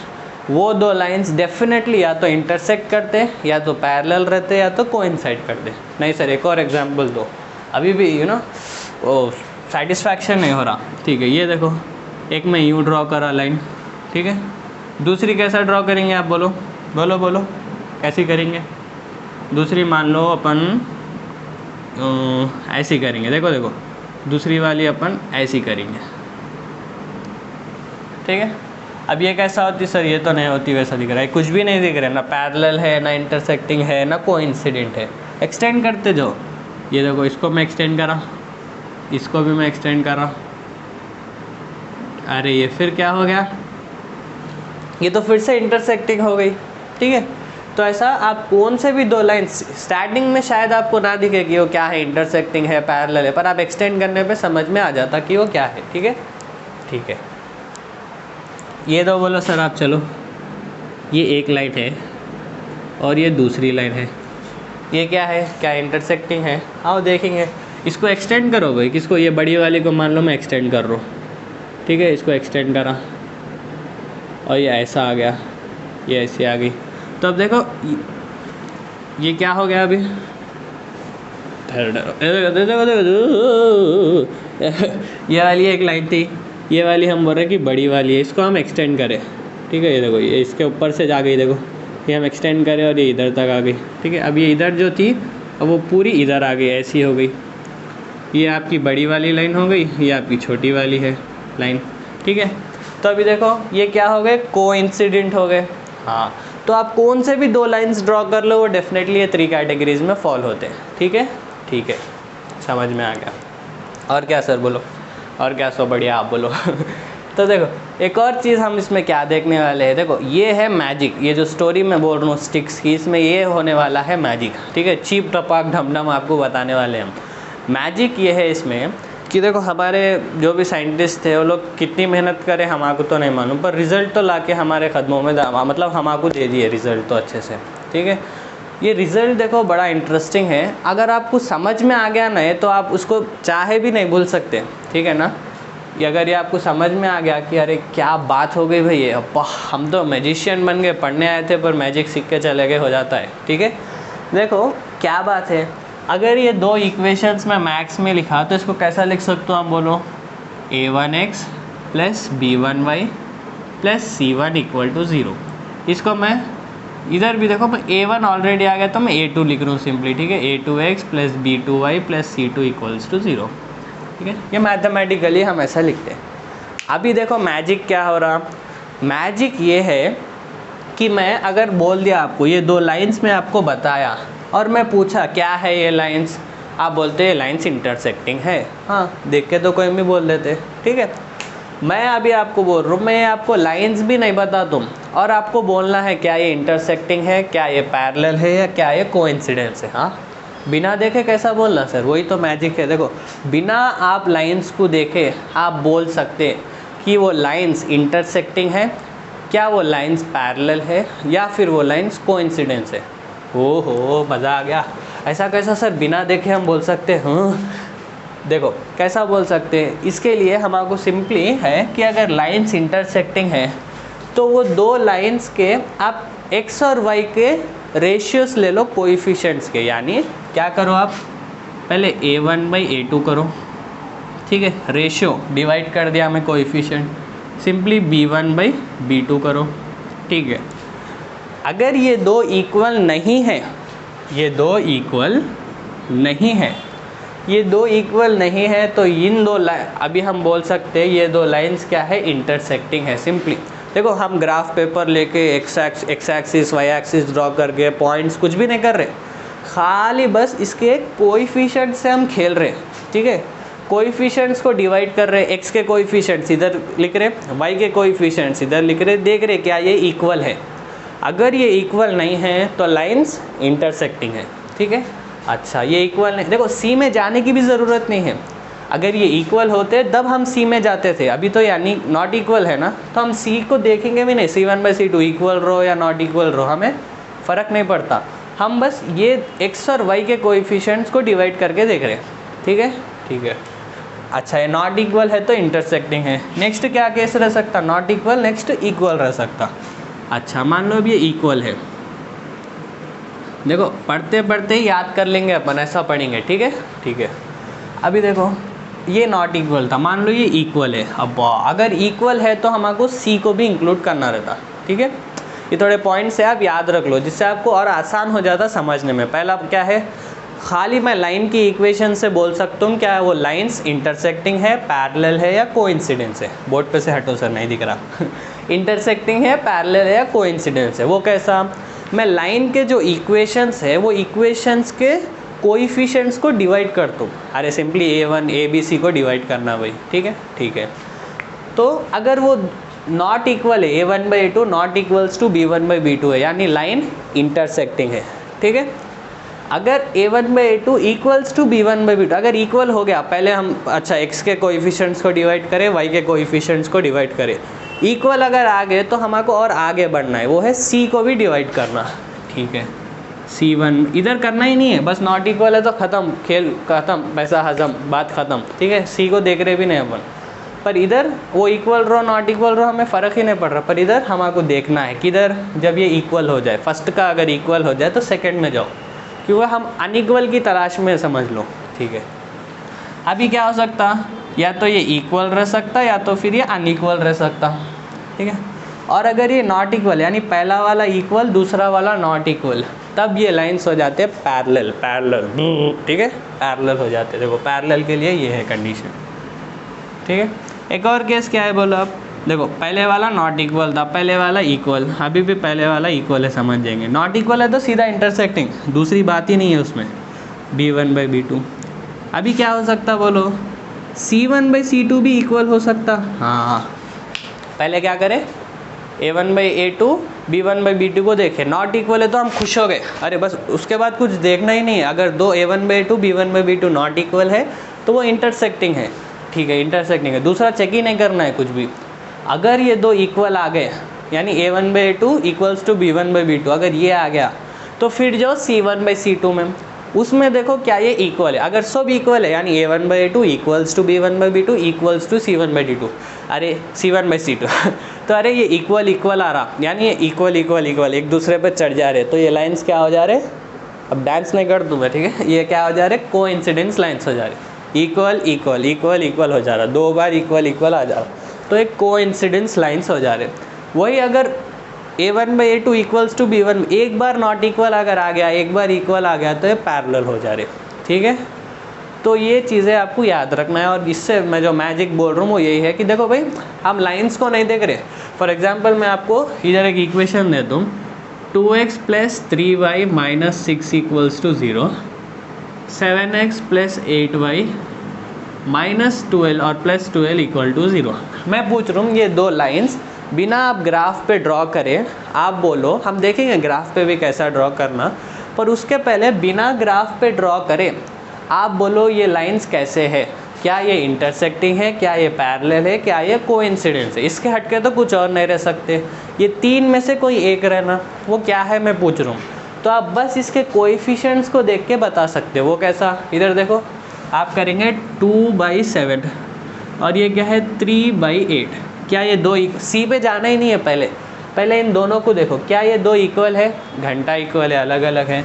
A: वो 2 लाइन्स डेफिनेटली या तो इंटरसेक्ट करते, या तो पैरेलल रहते, या तो कोइंसाइड करते। नहीं सर एक और एग्जांपल दो, अभी भी यू नो ओ सेटिस्फैक्शन नहीं हो रहा, ठीक है। ये देखो एक मैं यूँ ड्रॉ करा लाइन, ठीक है, दूसरी कैसा ड्रॉ करेंगे आप बोलो, बोलो बोलो कैसी करेंगे। दूसरी मान लो अपन ऐसी करेंगे, देखो देखो दूसरी वाली अपन ऐसी करेंगे, ठीक है। अब ये कैसा होती सर, ये तो नहीं होती, वैसा दिख रहा है, कुछ भी नहीं दिख रहा है, ना पैरेलल है, ना इंटरसेक्टिंग है, ना कोइंसिडेंट है। एक्सटेंड करते जाओ, ये देखो इसको मैं एक्सटेंड करा, इसको भी मैं एक्सटेंड करा, अरे ये फिर क्या हो गया, ये तो फिर से इंटरसेक्टिंग हो गई, ठीक है। तो ऐसा आप कौन से भी दो लाइन्स स्टार्टिंग में शायद आपको ना दिखे कि वो क्या है, इंटरसेक्टिंग है, पैरेलल है, पर आप एक्सटेंड करने पे समझ में आ जाता कि वो क्या है। ठीक है, ठीक है। ये दो बोलो सर आप, चलो ये एक लाइन है और ये दूसरी लाइन है, ये क्या है, क्या इंटरसेक्टिंग है? आओ देखेंगे। इसको एक्सटेंड करो भाई, किसको, ये बड़ी वाली को मान लो मैं एक्सटेंड कर रहा हूँ। ठीक है, इसको एक्सटेंड करा और ये ऐसा आ गया, ये ऐसी आ गई। तो अब देखो ये क्या हो गया अभी, ये वाली एक लाइन थी, ये वाली हम बोल रहे हैं कि बड़ी वाली है, इसको हम एक्सटेंड करें। ठीक है, ये देखो ये इसके ऊपर से जा गई, देखो ये हम एक्सटेंड करें और ये इधर तक आ गई। ठीक है, अब ये इधर जो थी अब वो पूरी इधर आ गई, ऐसी हो गई। ये आपकी बड़ी वाली लाइन हो गई, ये आपकी छोटी वाली है लाइन। ठीक है, तो अभी देखो ये क्या हो गए, कोइंसिडेंट हो गए। हाँ, तो आप कौन से भी दो लाइंस ड्रॉ कर लो, वो डेफिनेटली ये 3 कैटेगरीज में फॉल होते हैं। ठीक है, ठीक है, समझ में आ गया। और क्या सर बोलो, और क्या सो बढ़िया आप बोलो। तो देखो एक और चीज़ हम इसमें क्या देखने वाले हैं, देखो ये है मैजिक, ये जो स्टोरी मैं बोल रहा हूँ स्टिक्स की, इसमें ये होने वाला है मैजिक। ठीक है, चीप टपाक ढमढम आपको बताने वाले हैं हम। मैजिक ये है इसमें कि देखो हमारे जो भी साइंटिस्ट थे वो लोग कितनी मेहनत करें हमारे तो नहीं मालूम, पर रिज़ल्ट तो लाके हमारे कदमों में मतलब हमारे दे दिए रिज़ल्ट तो अच्छे से। ठीक है, ये रिज़ल्ट देखो बड़ा इंटरेस्टिंग है, अगर आपको समझ में आ गया ना तो आप उसको चाहे भी नहीं भूल सकते। ठीक है ना, ये अगर ये आपको समझ में आ गया कि अरे क्या बात हो गई भाई, अब्बा हम तो मैजिशियन बन गए, पढ़ने आए थे पर मैजिक सीख के चले गए, हो जाता है। ठीक है, देखो क्या बात है, अगर ये दो इक्वेशंस में मैथ्स में लिखा तो इसको कैसा लिख सकते हो आप बोलो, a1x plus b1y plus c1 equal to 0। इसको मैं इधर भी देखो a1 ऑलरेडी आ गया तो मैं a2 लिख रहा हूँ सिंपली। ठीक है, a2x plus b2y plus c2 equals to 0। ठीक है, ये मैथमेटिकली हम ऐसा लिखते हैं। अभी देखो मैजिक क्या हो रहा, मैजिक ये है कि मैं अगर बोल दिया आपको ये दो लाइंस में आपको बताया और मैं पूछा क्या है ये लाइंस, आप बोलते हैं लाइंस इंटरसेक्टिंग है। हाँ, देख के तो कोई भी बोल देते। ठीक है, मैं अभी आपको बोल रहा हूँ, मैं आपको लाइंस भी नहीं बता दूँ और आपको बोलना है क्या ये इंटरसेक्टिंग है, क्या ये पैरेलल है या क्या ये कोइंसिडेंस है। हाँ, बिना देखे कैसा बोलना सर, वही तो मैजिक है। देखो बिना आप लाइंस को देखे आप बोल सकते कि वो लाइंस इंटरसेक्टिंग है, क्या वो लाइंस पैरेलल है या फिर वो लाइंस कोइंसिडेंस है। ओहो मज़ा आ गया। ऐसा कैसा सर, बिना देखे हम बोल सकते हैं? देखो कैसा बोल सकते हैं, इसके लिए हमारे सिंपली है कि अगर लाइंस इंटरसेक्टिंग है तो वो दो लाइंस के आप x और y के रेशियोस ले लो कोएफिशिएंट्स के, यानी क्या करो आप पहले a1/a2 करो। ठीक है, रेशियो डिवाइड कर दिया हमें कोएफिशिएंट, सिंपली b1/b2 करो। ठीक है, अगर ये दो इक्वल नहीं है, ये दो इक्वल नहीं है, ये दो इक्वल नहीं है तो इन दो अभी हम बोल सकते हैं ये दो लाइंस क्या है, इंटरसेक्टिंग है। सिंपली देखो हम ग्राफ पेपर लेके x axis y axis draw करके पॉइंट्स कुछ भी नहीं कर रहे, खाली बस इसके कोएफिशिएंट से हम खेल रहे। ठीक है, कोएफिशिएंट्स को डिवाइड कर रहे, एक्स के कोएफिशिएंट्स इधर लिख रहे, वाई के कोएफिशिएंट्स इधर लिख रहे, देख रहे क्या ये इक्वल है। अगर ये इक्वल नहीं है तो लाइंस इंटरसेक्टिंग है। ठीक है, अच्छा ये इक्वल नहीं, देखो सी में जाने की भी ज़रूरत नहीं है, अगर ये इक्वल होते तब हम सी में जाते थे, अभी तो यानी नॉट इक्वल है ना, तो हम सी को देखेंगे भी नहीं, c1/c2 इक्वल रो या नॉट इक्वल रो हमें फ़र्क नहीं पड़ता, हम बस ये एक्स और वाई के कोएफिशिएंट्स को डिवाइड करके देख रहे हैं। ठीक है, ठीक है, अच्छा ये नॉट इक्वल है तो इंटरसेक्टिंग है। नेक्स्ट क्या केस रह सकता, नॉट इक्वल, नेक्स्ट इक्वल रह सकता। अच्छा मान लो अब ये इक्वल है, देखो पढ़ते पढ़ते याद कर लेंगे अपन, ऐसा पढ़ेंगे। ठीक है, ठीक है, अभी देखो ये नॉट इक्वल था, मान लो ये इक्वल है। अब अगर इक्वल है तो हमको सी को भी इंक्लूड करना रहता। ठीक है, ये थोड़े पॉइंट्स है आप याद रख लो जिससे आपको और आसान हो जाता समझने में। पहला क्या है, खाली मैं लाइन की इक्वेशन से बोल सकता हूँ क्या है वो लाइंस इंटरसेक्टिंग है, पैरेलल है या कोइंसिडेंस है। बोर्ड पे से हटो सर, नहीं दिख रहा। इंटरसेक्टिंग है, पैरेलल है या कोइंसिडेंस है। वो कैसा, मैं लाइन के जो इक्वेशंस है वो इक्वेशंस के कोएफिशिएंट्स को डिवाइड कर दूँ। अरे सिंपली a1 abc को डिवाइड करना भाई। ठीक है, ठीक है, तो अगर वो नॉट इक्वल है, a1/a2 not equals to b1/b2 है, यानी लाइन इंटरसेक्टिंग है, ठीक है। अगर a1/a2 इक्वल्स टू b1/b2, अगर इक्वल हो गया, पहले हम अच्छा x के कोएफिशिएंट्स को डिवाइड करें, y के कोएफिशिएंट्स को डिवाइड करें, इक्वल अगर आ गए तो हमको और आगे बढ़ना है, वो है c को भी डिवाइड करना, ठीक है। c1 इधर करना ही नहीं है, बस नॉट इक्वल है तो ख़त्म, खेल ख़त्म, पैसा हजम, बात ख़त्म, ठीक है। c को देख रहे भी नहीं अपन, पर इधर वो इक्वल रहो नॉट इक्वल रहो हमें फ़र्क ही नहीं पड़ रहा, पर इधर हमको देखना है किधर जब ये इक्वल हो जाए, फर्स्ट का अगर इक्वल हो जाए तो सेकंड में जाओ, क्योंकि हम अनइक्वल की तलाश में समझ लो, ठीक है। अभी क्या हो सकता, या तो ये इक्वल रह सकता या तो फिर ये अनइक्वल रह सकता, ठीक है। और अगर ये नॉट इक्वल यानी पहला वाला इक्वल दूसरा वाला नॉट इक्वल, तब ये लाइंस हो जाते हैं पैरेलल, पैरेलल, ठीक है, पैरेलल हो जाते हैं। देखो पैरेलल के लिए ये है कंडीशन, ठीक है। एक और केस क्या है बोलो आप, देखो पहले वाला नॉट इक्वल था, पहले वाला इक्वल, अभी भी पहले वाला इक्वल है, समझ जाएंगे। नॉट इक्वल है तो सीधा इंटरसेक्टिंग, दूसरी बात ही नहीं है उसमें, b1/b2। अभी क्या हो सकता बोलो, c1/c2 भी इक्वल हो सकता, हाँ। पहले क्या करें, a1/a2 b1/b2 को देखें, नॉट इक्वल है तो हम खुश हो गए, अरे बस उसके बाद कुछ देखना ही नहीं है। अगर दो a1/a2 b1/b2 नॉट इक्वल है तो वो इंटरसेक्टिंग है, ठीक है, इंटरसेक्टिंग है, दूसरा चेक ही नहीं करना है कुछ भी। अगर ये दो इक्वल आ गए यानी a1/a2 इक्वल्स टू b1/b2, अगर ये आ गया तो फिर जो c1/c2 में, उसमें देखो क्या ये इक्वल है, अगर सब इक्वल है यानी a1/a2 equals to b1/b2 equals to c1/d2, अरे c1/c2 तो अरे ये इक्वल इक्वल आ रहा, यानी ये इक्वल इक्वल इक्वल एक दूसरे पे चढ़ जा रहे, तो ये लाइंस क्या हो जा रहे, अब डांस नहीं कर दूँ मैं, ठीक है, ये क्या हो जा रहे, कोइंसिडेंस लाइंस हो जा रहे, इक्वल इक्वल इक्वल इक्वल हो जा रहा, दो बार इक्वल इक्वल आ जा रहा, तो एक कोइंसिडेंस लाइंस हो जा रहे। वही अगर a1/a2 इक्वल्स टू b1, एक बार नॉट इक्वल अगर आ गया, एक बार इक्वल आ गया तो ये पैरेलल हो जा रहे, ठीक है। तो ये चीज़ें आपको याद रखना है, और इससे मैं जो मैजिक बोल रहा हूँ वो यही है कि देखो भाई हम लाइंस को नहीं देख रहे। फॉर एग्जांपल मैं आपको इधर एक इक्वेशन दे दूँ, 2x + 3y - 6 equals to 0, 7x + 8y - 12 और +12 इक्वल टू 0। मैं पूछ रहा हूँ ये दो लाइंस बिना आप ग्राफ पे ड्रॉ करें, आप बोलो, हम देखेंगे ग्राफ पे भी कैसा ड्रॉ करना, पर उसके पहले बिना ग्राफ पे ड्रॉ करें आप बोलो ये लाइंस कैसे है, क्या ये इंटरसेक्टिंग है, क्या ये पैरेलल है, क्या ये कोइंसिडेंस है, इसके हटके तो कुछ और नहीं रह सकते, ये तीन में से कोई एक रहना, वो क्या है मैं पूछ रहा हूँ। तो आप बस इसके कोएफिशिएंट्स को देख के बता सकते हो, वो कैसा, इधर देखो आप करेंगे 2/7 और ये क्या है 3/8, क्या ये दो सी पे जाना ही नहीं है, पहले इन दोनों को देखो, क्या ये दो इक्वल है, घंटा इक्वल है, अलग अलग है,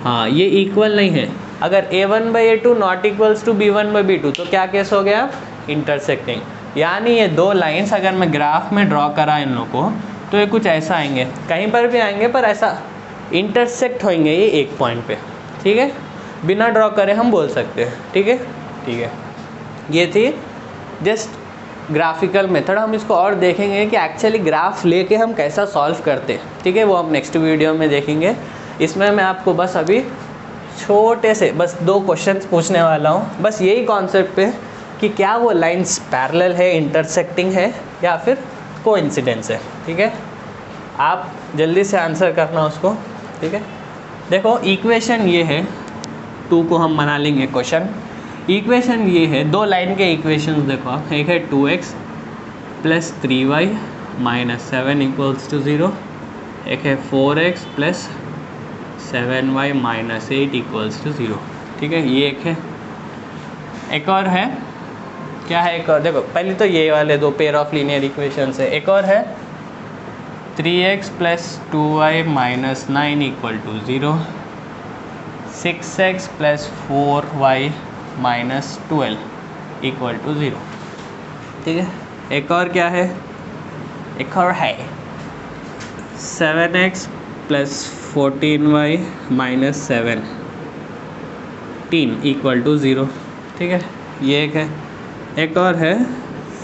A: हाँ ये इक्वल नहीं है। अगर a1/a2 not equals to b1/b2 तो क्या केस हो गया, इंटरसेक्टिंग, यानी ये दो लाइंस अगर मैं ग्राफ में ड्रॉ करा इन लोगों को तो ये कुछ ऐसा आएंगे, कहीं पर भी आएंगे पर ऐसा इंटरसेक्ट होंगे ये एक पॉइंट पे, ठीक है, बिना ड्रॉ करे हम बोल सकते हैं, ठीक है, ठीक है। ये थी जस्ट ग्राफिकल मेथड, हम इसको और देखेंगे कि एक्चुअली ग्राफ लेके हम कैसा सॉल्व करते हैं, ठीक है, वो हम नेक्स्ट वीडियो में देखेंगे। इसमें मैं आपको बस अभी छोटे से बस दो क्वेश्चंस पूछने वाला हूँ, बस यही कॉन्सेप्ट पे कि क्या वो लाइंस पैरेलल है, इंटरसेक्टिंग है या फिर कोइंसिडेंस है, ठीक है। आप जल्दी से आंसर करना उसको, ठीक है। देखो इक्वेशन ये है, 2 को हम बना लेंगे क्वेश्चन, इक्वेशन ये है, दो लाइन के इक्वेशंस देखो आप, एक है 2x + 3y - 7 इक्वल्स टू 0, एक है 4x + 7y - 8 इक्वल्स टू 0, ठीक है, ये एक है। एक और है, क्या है एक और, देखो पहले तो ये वाले दो पेयर ऑफ लीनियर इक्वेशंस है, एक और है 3x + 2y - 9 equal to 0, 6x + 4y - 12 equal to 0, ठीक है। एक और क्या है, एक और है 7x + 14y - 17 इक्वल टू 0, ठीक है, ये एक है। एक और है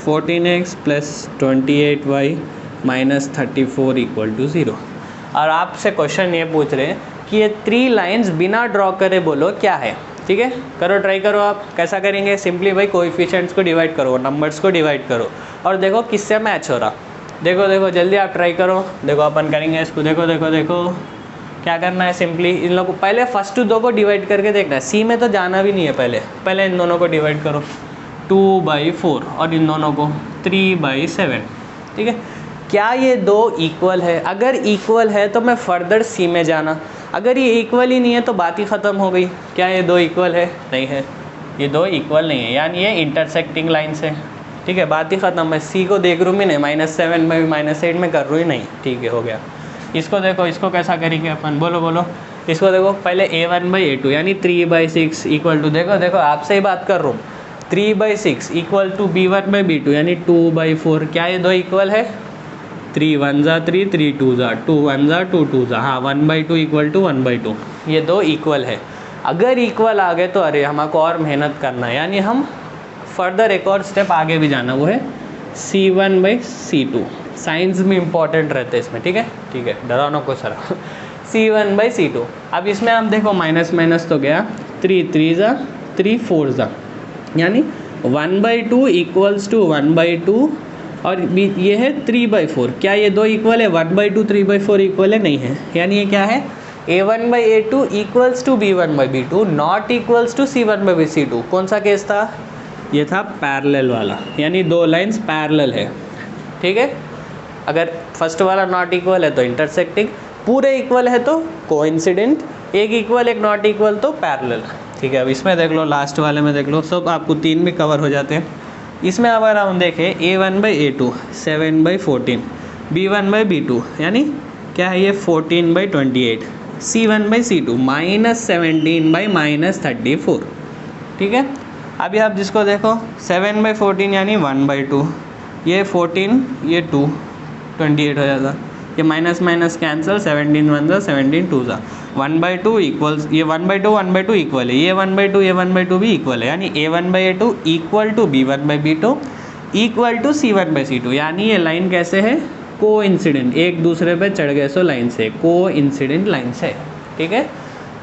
A: 14x + 28y - 34 इक्वल टू 0। और आपसे क्वेश्चन ये पूछ रहे हैं कि ये 3 लाइंस बिना ड्रॉ करे बोलो क्या है, ठीक है, करो, ट्राई करो। आप कैसा करेंगे, सिंपली भाई कोएफिशिएंट्स को डिवाइड करो, नंबर्स को डिवाइड करो और देखो किससे मैच हो रहा, देखो देखो जल्दी आप ट्राई करो। देखो अपन करेंगे इसको, देखो देखो देखो क्या करना है, सिंपली इन लोगों को पहले फर्स्ट दो को डिवाइड करके देखना है। सी में तो जाना भी नहीं है, पहले इन दोनों को डिवाइड करो 2/4 और इन दोनों को 3/7। ठीक है, क्या ये दो इक्वल है? अगर इक्वल है तो मैं फर्दर सी में जाना, अगर ये इक्वल ही नहीं है तो बात ही ख़त्म हो गई। क्या ये दो इक्वल है? नहीं है, ये दो इक्वल नहीं है, यानी ये इंटरसेक्टिंग लाइन्स है। ठीक है, बात ही ख़त्म। मैं सी को देख रूँ ही नहीं, -7 में भी -8 में कर रूँ ही नहीं। ठीक है, हो गया। इसको देखो, इसको कैसा करेंगे अपन, बोलो बोलो। इसको देखो, पहले A1/A2 यानी 3/6 इक्वल टू, देखो देखो आपसे ही बात कर रहा हूँ, 3/6 इक्वल टू B1/B2 यानी 2/4। क्या ये दो इक्वल है? 3 1 जा 3, 3 2 जा 2, 1 जा 2 2 जा, हाँ 1/2 इक्वल टू 1/2। ये दो इक्वल है। अगर इक्वल आ गए तो अरे हमको और मेहनत करना है, यानी हम फर्दर एक और स्टेप आगे भी जाना, वो है C1/C2। साइंस में इंपॉर्टेंट रहते हैं इसमें। ठीक है, ठीक है, डरानो को सर। C1/C2। अब इसमें आप देखो माइनस माइनस तो गया, 3 3 जा 3 4 जा, यानी 1/2 इक्वल्स टू 1/2 और ये है 3/4। क्या ये दो इक्वल है? 1/2 3/4 इक्वल है? नहीं है, यानी ये क्या है? A1/A2 equals to B1/B2 not equals to C1/C2। कौन सा केस था? ये था पैरेलल वाला, यानी दो लाइंस पैरेलल है। ठीक है, अगर फर्स्ट वाला नॉट इक्वल है तो इंटरसेक्टिंग, पूरे इक्वल है तो कोइंसिडेंट, एक इक्वल एक नॉट इक्वल तो पैरेलल। ठीक है, अब इसमें देख लो, लास्ट वाले में देख लो, सब आपको 3 भी कवर हो जाते हैं। इसमें अगर हम देखें A1/A2 7/14, B1/B2 यानी क्या है ये 14/28, C1/C2 -17/-34। ठीक है, अभी आप जिसको देखो 7/14 यानी 1/2, ये 14 ये 2 28 हो जाता, ये माइनस माइनस कैंसिल, 17 1 जा 17 2 जा, 1/2 इक्वल्स, ये 1/2 1/2 इक्वल है, ये 1/2 भी इक्वल है, यानी A1/A2 equal to B1/B2 equal to C1/C2। यानी ये लाइन कैसे है? कोइंसिडेंट, एक दूसरे पे चढ़ गए सो लाइन से, कोइंसिडेंट लाइन से। ठीक है,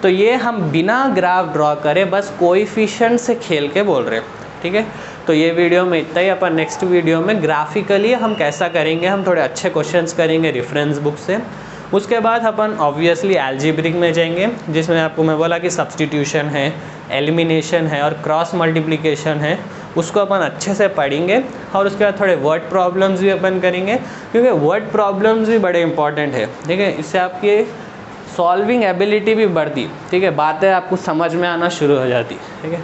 A: तो ये हम बिना ग्राफ ड्रॉ करे बस कोएफिशिएंट से खेल के बोल रहे हैं। ठीक है, तो ये वीडियो में इतना ही। अपन नेक्स्ट वीडियो में ग्राफिकली हम कैसा करेंगे, हम थोड़े अच्छे क्वेश्चंस करेंगे रेफरेंस बुक से। उसके बाद अपन ऑब्वियसली अलजेब्रिक में जाएंगे, जिसमें आपको मैं बोला कि सब्स्टिट्यूशन है, एलिमिनेशन है और क्रॉस मल्टीप्लिकेशन है, उसको अपन अच्छे से पढ़ेंगे। और उसके बाद थोड़े वर्ड प्रॉब्लम्स भी अपन करेंगे, क्योंकि वर्ड प्रॉब्लम्स भी बड़े इंपॉर्टेंट है। ठीक है, इससे आपकी सॉल्विंग एबिलिटी भी बढ़ती। ठीक है, बातें आपको समझ में आना शुरू हो जाती। ठीक है,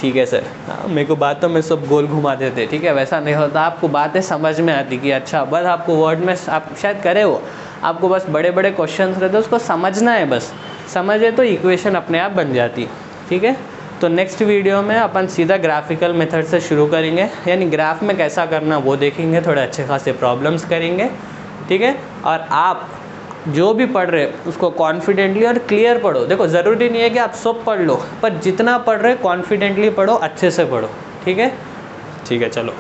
A: ठीक है सर, मेरे को बातों में सब गोल घुमा देते। ठीक है, वैसा नहीं होता, आपको बातें समझ में आती कि अच्छा, बस आपको वर्ड में आप शायद करे हो, आपको बस बड़े बड़े क्वेश्चंस रहते उसको समझना है, बस समझे तो इक्वेशन अपने आप बन जाती। ठीक है, तो नेक्स्ट वीडियो में अपन सीधा ग्राफिकल मेथड से शुरू करेंगे, यानी ग्राफ में कैसा करना वो देखेंगे, थोड़े अच्छे खासे प्रॉब्लम्स करेंगे। ठीक है, और आप जो भी पढ़ रहे उसको कॉन्फिडेंटली और क्लियर पढ़ो। देखो, ज़रूरी नहीं है कि आप सब पढ़ लो, पर जितना पढ़ रहे कॉन्फिडेंटली पढ़ो, अच्छे से पढ़ो। ठीक है, ठीक है, चलो।